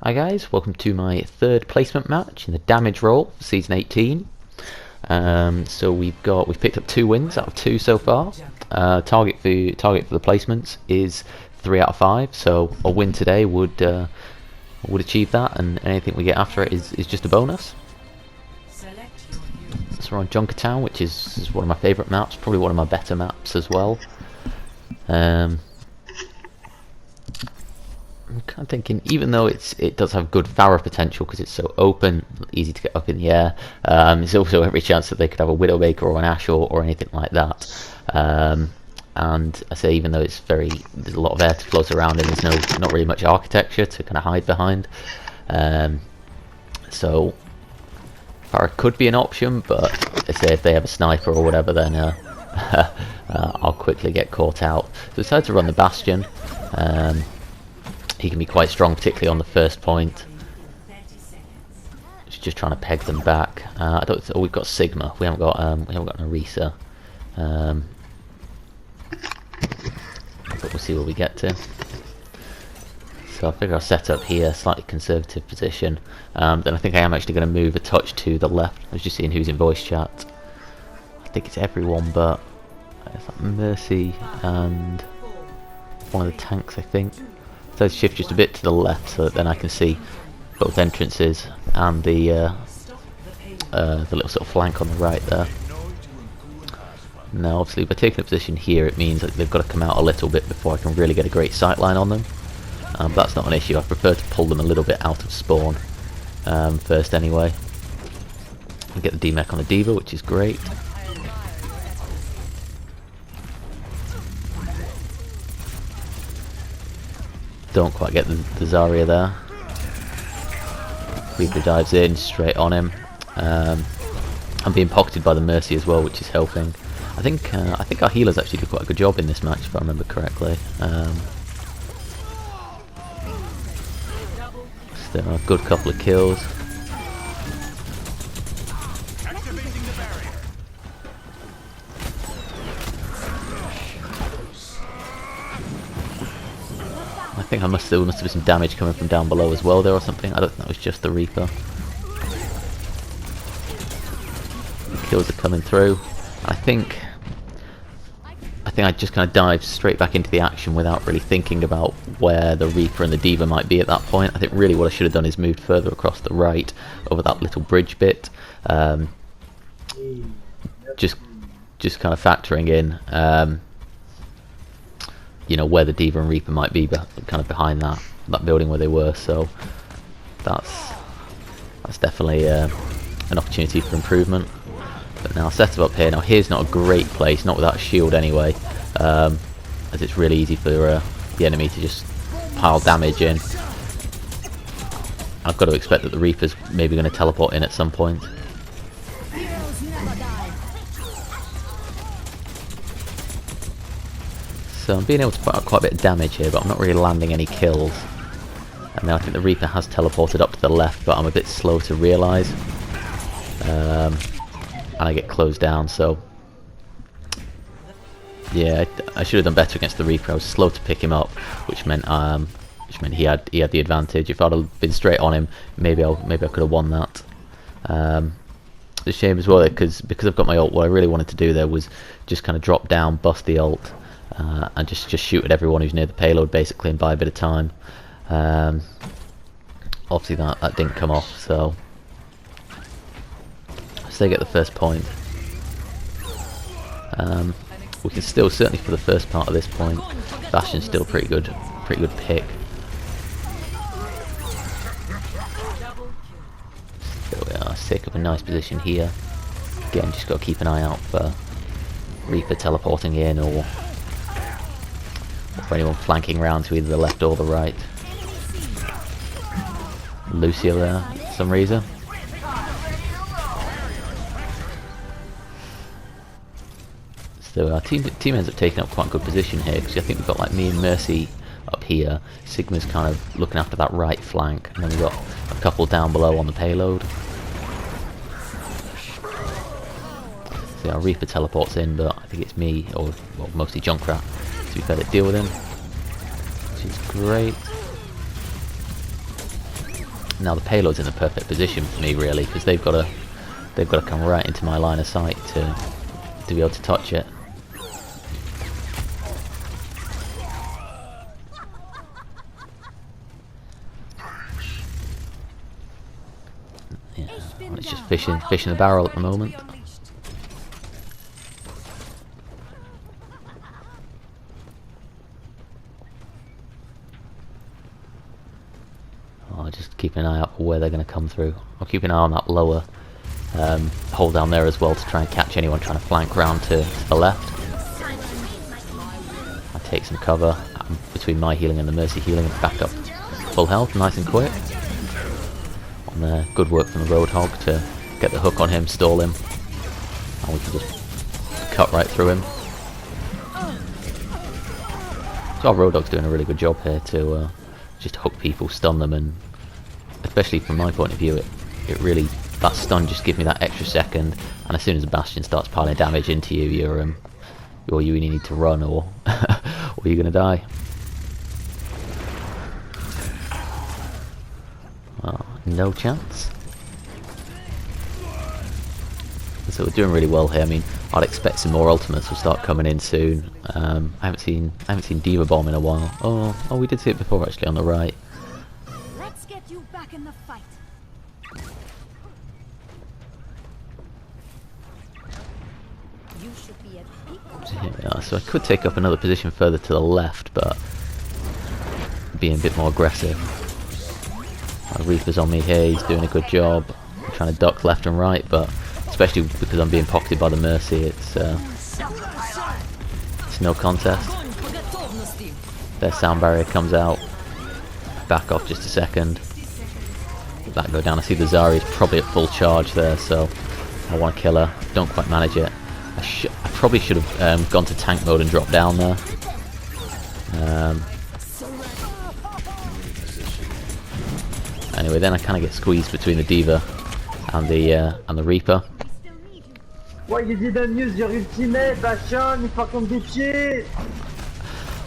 Hi guys, welcome to my third placement match in the damage role, season 18. So we've picked up 2 wins out of 2 so far. Target for the placements is 3 out of 5. So a win today would achieve that, and anything we get after it is just a bonus. So we're on Junkertown, which is one of my favourite maps, probably one of my better maps as well. I'm kind of thinking, even though it does have good Pharah potential because it's so open, easy to get up in the air, there's also every chance that they could have a Widowmaker or an Ashe or anything like that. And I say, even though there's a lot of air to float around and there's not really much architecture to kind of hide behind, so Pharah could be an option, but I say if they have a sniper or whatever, then I'll quickly get caught out. So I decided to run the Bastion. He can be quite strong, particularly on the first point. Just trying to peg them back. We've got Sigma. We haven't got an Orisa. But we'll see where we get to. So I figure I'll set up here, slightly conservative position. Then I think I am actually going to move a touch to the left. I was just seeing who's in voice chat. I think it's everyone but Mercy and one of the tanks, I think. So I'll shift just a bit to the left so that then I can see both entrances and the little sort of flank on the right there. Now obviously by taking a position here, it means that they've got to come out a little bit before I can really get a great sight line on them. But that's not an issue. I prefer to pull them a little bit out of spawn first anyway. And get the DMech on the D.Va, which is great. Don't quite get the Zarya there. Reaper dives in straight on him. I'm being pocketed by the Mercy as well, which is helping. I think our healers actually do quite a good job in this match, if I remember correctly. Still a good couple of kills. I think there must have been some damage coming from down below as well there or something. I don't think that was just the Reaper. The kills are coming through. I think I just kind of dived straight back into the action without really thinking about where the Reaper and the D.Va might be at that point. I think really what I should have done is moved further across the right over that little bridge bit. Just kind of factoring in you know, where the D.Va and Reaper might be, but kind of behind that building where they were. So that's definitely an opportunity for improvement. But now I'll set them up here. Now here's not a great place, not without a shield anyway, as it's really easy for the enemy to just pile damage in. I've got to expect that the Reaper's maybe going to teleport in at some point. So I'm being able to put out quite a bit of damage here, but I'm not really landing any kills. And then I think the Reaper has teleported up to the left, but I'm a bit slow to realise. And I get closed down, so yeah, I should have done better against the Reaper. I was slow to pick him up, which meant he had the advantage. If I'd have been straight on him, maybe I could have won that. It's a shame as well, because I've got my ult. What I really wanted to do there was just kind of drop down, bust the ult, and just shoot at everyone who's near the payload basically, and buy a bit of time. Obviously that didn't come off, so they get the first point. We can still, certainly for the first part of this point, Bastion's still pretty good pick. There we are, sick of a nice position here. Again, just got to keep an eye out for Reaper teleporting in, or for anyone flanking around to either the left or the right. Lucio there, for some reason. So our team ends up taking up quite a good position here, because I think we've got like me and Mercy up here. Sigma's kind of looking after that right flank, and then we've got a couple down below on the payload. So our Reaper teleports in, but I think it's me, or well, mostly Junkrat, to be fair, to deal with him, which is great. now the payload's in the perfect position for me, really, because they've got to come right into my line of sight to be able to touch it. Yeah, well, it's just fishing the barrel at the moment. I'll just keep an eye out for where they're going to come through. I'll keep an eye on that lower hole down there as well to try and catch anyone trying to flank round to the left. I take some cover between my healing and the Mercy healing and back up full health, nice and quick. On there, good work from the Roadhog to get the hook on him, stall him, and we can just cut right through him. So our Roadhog's doing a really good job here to just hook people, stun them, and especially from my point of view, it really, that stun just gives me that extra second, and as soon as a Bastion starts piling damage into you, you either need to run or or you're gonna die. Well, no chance. So we're doing really well here. I mean, I'd expect some more ultimates will start coming in soon. I haven't seen Diva Bomb in a while. Oh, we did see it before actually on the right. Let's get you back in the fight. You should be at peak. Yeah, so I could take up another position further to the left, but being a bit more aggressive. Reaper's on me here. He's doing a good job. I'm trying to duck left and right, but especially because I'm being pocketed by the Mercy, it's no contest. Their sound barrier comes out. Back off just a second. That go down. I see the Zarya's probably at full charge there, so I want to kill her. Don't quite manage it. I probably should have gone to tank mode and dropped down there. Anyway, then I kind of get squeezed between the Diva and the Reaper. Why you didn't use your ultimate, Bastion, you fucking bitch!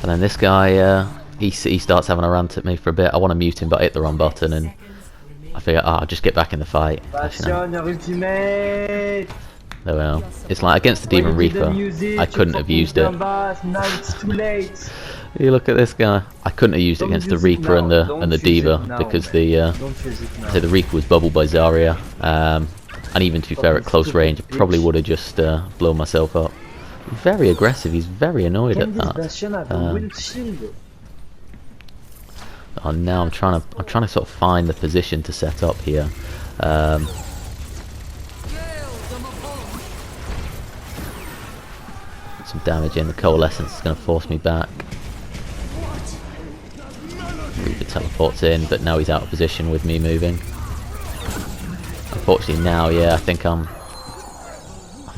And then this guy, he starts having a rant at me for a bit. I want to mute him, but I hit the wrong button, and I figure, I'll just get back in the fight. Bastion, your ultimate! There we go. It's like against the Demon Reaper, I couldn't have used it. Now it's too late. You look at this guy. I couldn't have used it against the Reaper and the Diva because the Reaper was bubbled by Zarya, and even to be fair, at close range, I probably would have just blown myself up. Very aggressive. He's very annoyed at that. Oh, now I'm trying to sort of find the position to set up here. Some damage in. The Coalescence is going to force me back. Reaper teleports in, but now he's out of position with me moving. Unfortunately now, yeah, I think I'm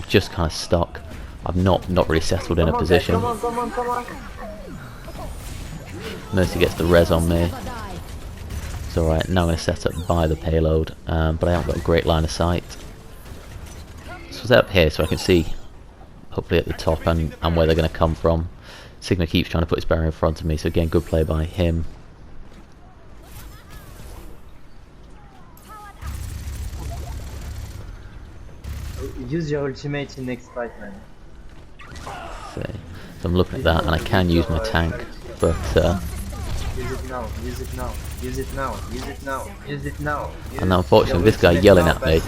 just kind of stuck. I've not really settled in a position. Come on. Mercy gets the res on me. It's alright, now I'm going to set up by the payload, but I haven't got a great line of sight. So I'll set up here so I can see, hopefully at the top, and where they're going to come from. Sigma keeps trying to put his barrier in front of me, so again, good play by him. Use your ultimate in next fight, man. So I'm looking at that, and I can use my tank, but use it now, use it now, use it now, use it now, use it now. And now unfortunately this guy yelling at me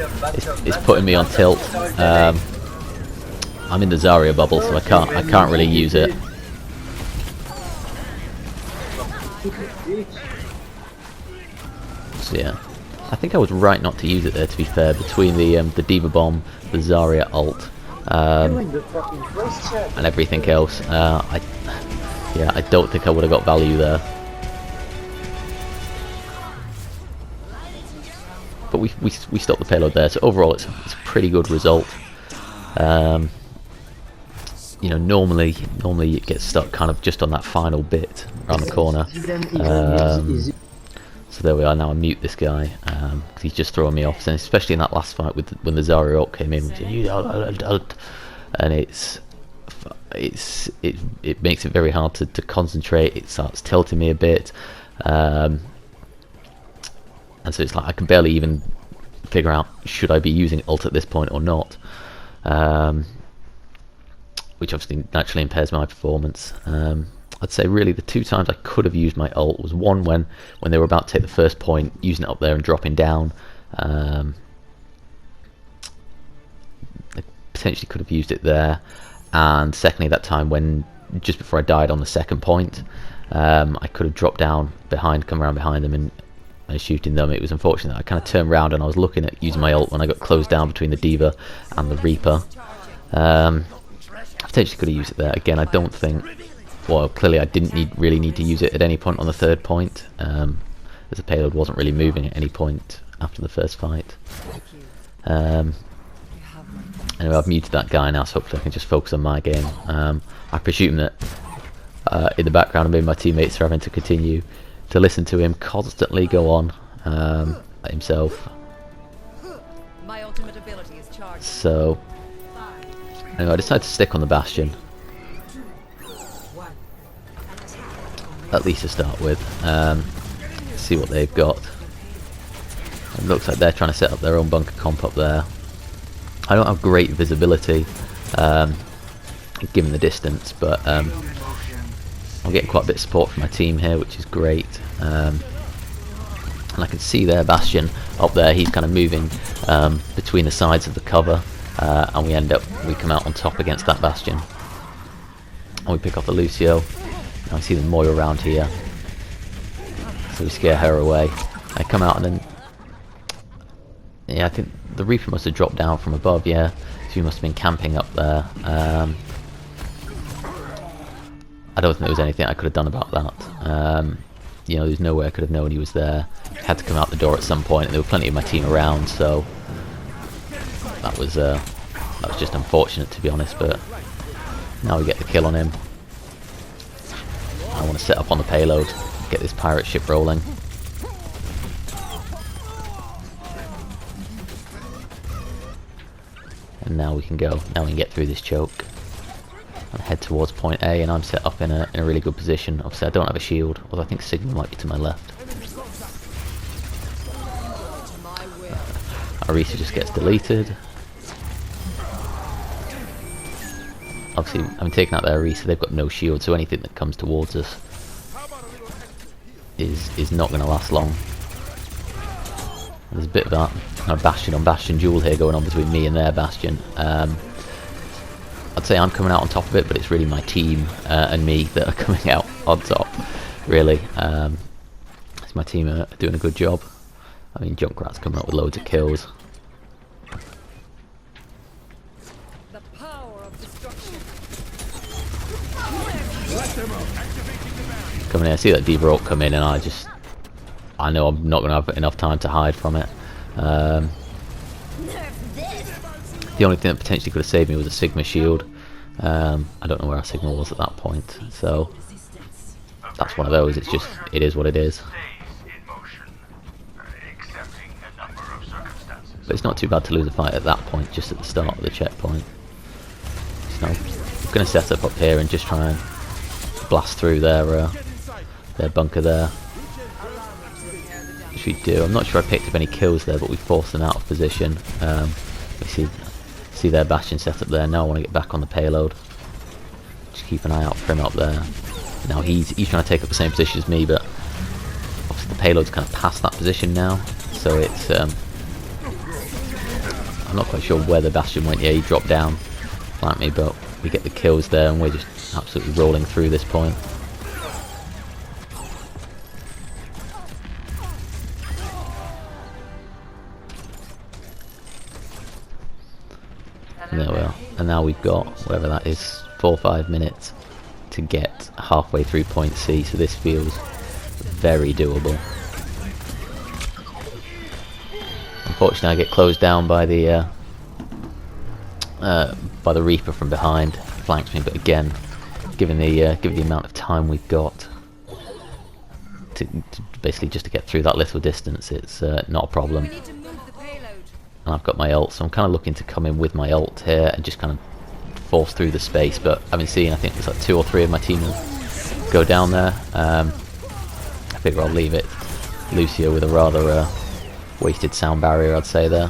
is putting me on tilt. I'm in the Zarya bubble, so I can't really use it. So yeah, I think I was right not to use it there, to be fair, between the Diva Bomb, the Zarya ult, and everything else. I don't think I would have got value there. But we stopped the payload there, so overall it's a pretty good result. You know, normally it gets stuck kind of just on that final bit around the corner. So there we are. Now I mute this guy because he's just throwing me off, and especially in that last fight when the Zarya ult came in, and it makes it very hard to concentrate. It starts tilting me a bit. and so it's like I can barely even figure out should I be using ult at this point or not, which obviously naturally impairs my performance. I'd say really the 2 times I could have used my ult was one when they were about to take the first point, using it up there and dropping down. I potentially could have used it there, and secondly that time when just before I died on the second point, I could have dropped down behind, come around behind them and shooting them. It was unfortunate that I kind of turned around and I was looking at using my ult when I got closed down between the D.Va and the Reaper. I potentially could have used it there. Again, I don't think, well, clearly I didn't really need to use it at any point on the third point, as the payload wasn't really moving at any point after the first fight. Anyway, I've muted that guy now, so hopefully I can just focus on my game. I presume that in the background, maybe my teammates are having to continue to listen to him constantly go on at himself. My ultimate ability is charged. So anyway, I decided to stick on the Bastion, at least to start with. See what they've got. It looks like they're trying to set up their own bunker comp up there. I don't have great visibility given the distance, but I'm getting quite a bit of support from my team here, which is great. And I can see their Bastion up there. He's kind of moving between the sides of the cover, and we come out on top against that Bastion. And we pick off the Lucio. Now I see the Moira around here, so we scare her away. I come out and then, yeah, I think the Reaper must have dropped down from above, yeah, so he must have been camping up there. I don't think there was anything I could have done about that. You know, there's no way I could have known he was there. I had to come out the door at some point, and there were plenty of my team around, so that was just unfortunate, to be honest. But now we get the kill on him. I want to set up on the payload, get this pirate ship rolling. And now we can go. Now we can get through this choke and head towards point A. And I'm set up in a really good position. Obviously, I don't have a shield, although I think Sigma might be to my left. Arisa just gets deleted. Obviously, I'm taking out their Arisa. They've got no shield, so anything that comes towards us is not going to last long. There's a bit of that kind of Bastion on Bastion duel here going on between me and their Bastion. I'd say I'm coming out on top of it, but it's really my team and me that are coming out on top, really. It's my team are doing a good job. I mean, Junkrat's coming up with loads of kills. The power of destruction. Coming in, I see that D.Va ult come in, and I know I'm not going to have enough time to hide from it. The only thing that potentially could have saved me was a Sigma shield. I don't know where our Sigma was at that point, so that's one of those. It is what it is. But it's not too bad to lose a fight at that point, just at the start of the checkpoint. So I'm going to set up here and just try and blast through their bunker there. Which we do. I'm not sure I picked up any kills there, but we forced them out of position. We see their Bastion set up there. Now I want to get back on the payload. Just keep an eye out for him up there. Now he's trying to take up the same position as me, but obviously the payload's kind of past that position now, so it's I'm not quite sure where the Bastion went. Yeah, he dropped down like me, but we get the kills there, and we're just absolutely rolling through this point. And there we are. And now we've got, whatever that is, 4 or 5 minutes to get halfway through point C, so this feels very doable. Unfortunately, I get closed down by the Reaper from behind, flanks me. But again, given the amount of time we've got to basically just to get through that little distance, it's not a problem. And I've got my ult, so I'm kind of looking to come in with my ult here and just kind of force through the space. But I've been seeing, I think there's like 2 or 3 of my team go down there. I figure I'll leave it Lucio with a rather wasted sound barrier, I'd say there.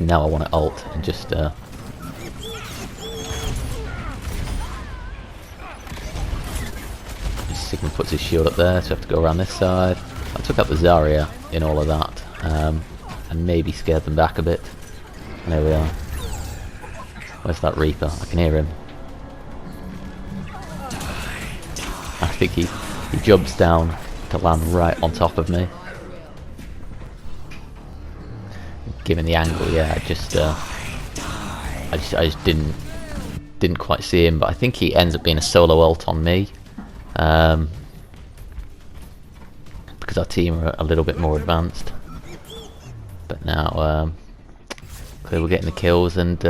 Now I want to ult and just Sigma puts his shield up there, so I have to go around this side. I took out the Zarya in all of that, and maybe scared them back a bit. And there we are. Where's that Reaper? I can hear him. I think he jumps down to land right on top of me. Given the angle, yeah, I just didn't quite see him, but I think he ends up being a solo ult on me. Because our team are a little bit more advanced. But now clearly we're getting the kills and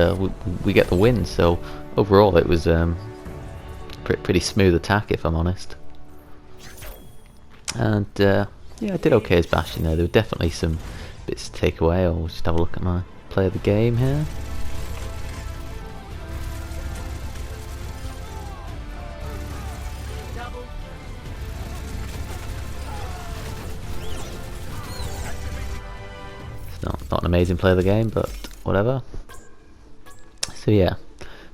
we get the win, so overall it was pretty smooth attack, if I'm honest. And yeah, I did okay as Bastion there. There were definitely some bits to take away. I'll just have a look at my play of the game here. It's not an amazing play of the game, but whatever. So yeah,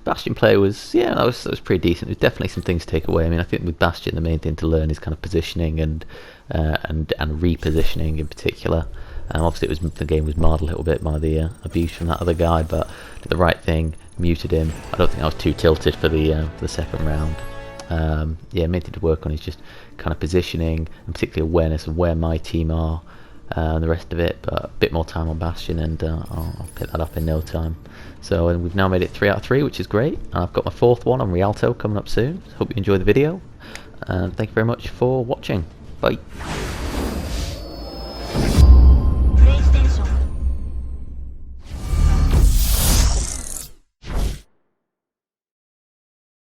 Bastion play was, yeah, that was pretty decent. There's definitely some things to take away. I mean, I think with Bastion the main thing to learn is kind of positioning and repositioning in particular. Obviously the game was marred a little bit by the abuse from that other guy, but did the right thing, muted him. I don't think I was too tilted for the second round. Yeah, main thing to work on is just kind of positioning and particularly awareness of where my team are. And the rest of it, but a bit more time on Bastion, and I'll pick that up in no time. So we've now made it 3 out of 3, which is great. And I've got my 4th one on Rialto coming up soon. Hope you enjoy the video, and thank you very much for watching. Bye.